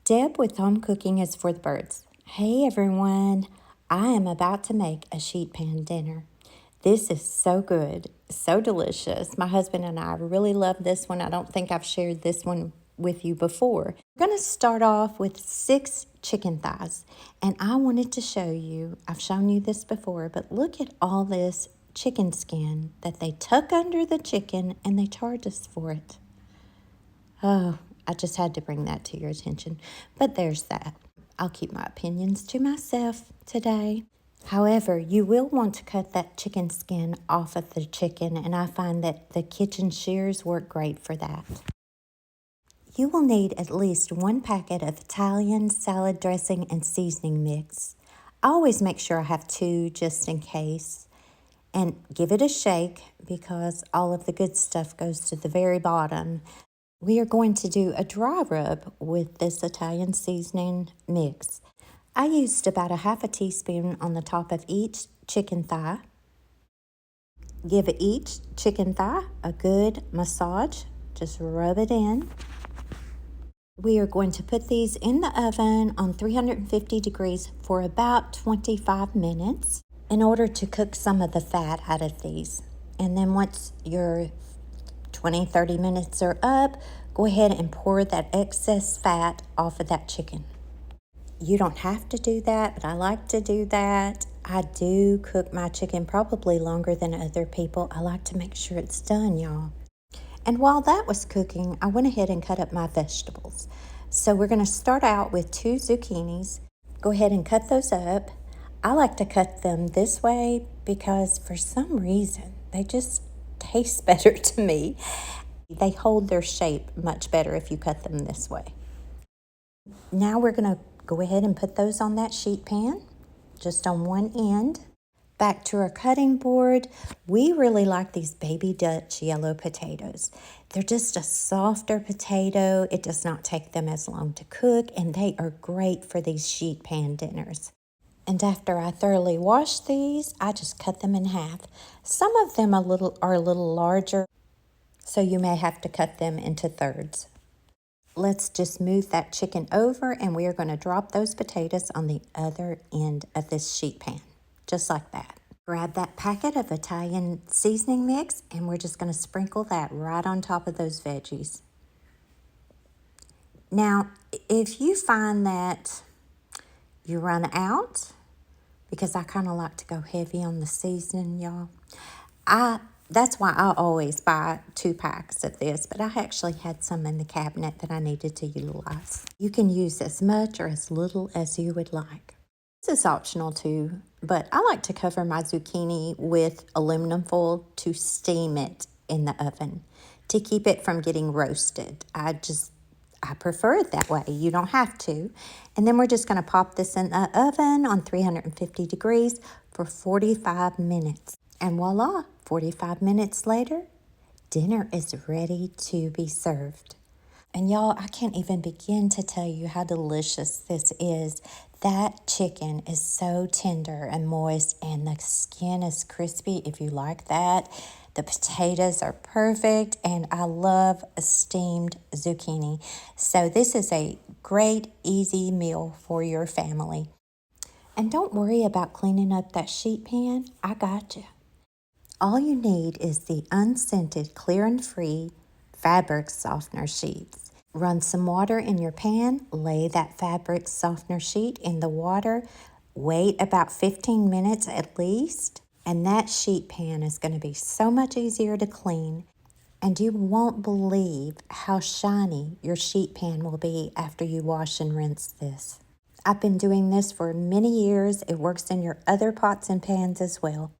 Deb with Home Cooking is for the Birds. Hey everyone, I am about to make a sheet pan dinner. This is so good, so delicious. My husband and I really love this one. I don't think I've shared this one with you before. I'm going to start off with 6 chicken thighs, and I wanted to show you, I've shown you this before, but look at all this chicken skin that they tuck under the chicken and they charge us for it. Oh, I just had to bring that to your attention. But there's that. I'll keep my opinions to myself today. However, you will want to cut that chicken skin off of the chicken, and I find that the kitchen shears work great for that. You will need at least 1 packet of Italian salad dressing and seasoning mix. I always make sure I have 2 just in case. And give it a shake because all of the good stuff goes to the very bottom. We are going to do a dry rub with this Italian seasoning mix. I used about a half a teaspoon on the top of each chicken thigh. Give each chicken thigh a good massage. Just rub it in. We are going to put these in the oven on 350 degrees for about 25 minutes in order to cook some of the fat out of these. And then once your 20-30 minutes are up, go ahead and pour that excess fat off of that chicken. You don't have to do that, but I like to do that. I do cook my chicken probably longer than other people. I like to make sure it's done, y'all. And while that was cooking, I went ahead and cut up my vegetables. So we're going to start out with 2 zucchinis. Go ahead and cut those up. I like to cut them this way because for some reason they just taste better to me. They hold their shape much better if you cut them this way. Now we're going to go ahead and put those on that sheet pan, just on one end. Back to our cutting board. We really like these Baby Dutch yellow potatoes. They're just a softer potato. It does not take them as long to cook, and they are great for these sheet pan dinners. And after I thoroughly wash these, I just cut them in half. Some of them are a little larger, so you may have to cut them into thirds. Let's just move that chicken over, and we are going to drop those potatoes on the other end of this sheet pan, just like that. Grab that packet of Italian seasoning mix, and we're just going to sprinkle that right on top of those veggies. Now, if you find that you run out, because I kind of like to go heavy on the seasoning, y'all. That's why I always buy 2 packs of this, but I actually had some in the cabinet that I needed to utilize. You can use as much or as little as you would like. This is optional too, but I like to cover my zucchini with aluminum foil to steam it in the oven to keep it from getting roasted. I prefer it that way. You don't have to. And then we're just going to pop this in the oven on 350 degrees for 45 minutes. And voila, 45 minutes later, dinner is ready to be served. And y'all, I can't even begin to tell you how delicious this is. That chicken is so tender and moist, and the skin is crispy if you like that. The potatoes are perfect, and I love a steamed zucchini. So this is a great, easy meal for your family. And don't worry about cleaning up that sheet pan. I got you. All you need is the unscented, clear and free fabric softener sheets. Run some water in your pan, lay that fabric softener sheet in the water, wait about 15 minutes at least, and that sheet pan is going to be so much easier to clean, and you won't believe how shiny your sheet pan will be after you wash and rinse this. I've been doing this for many years. It works in your other pots and pans as well.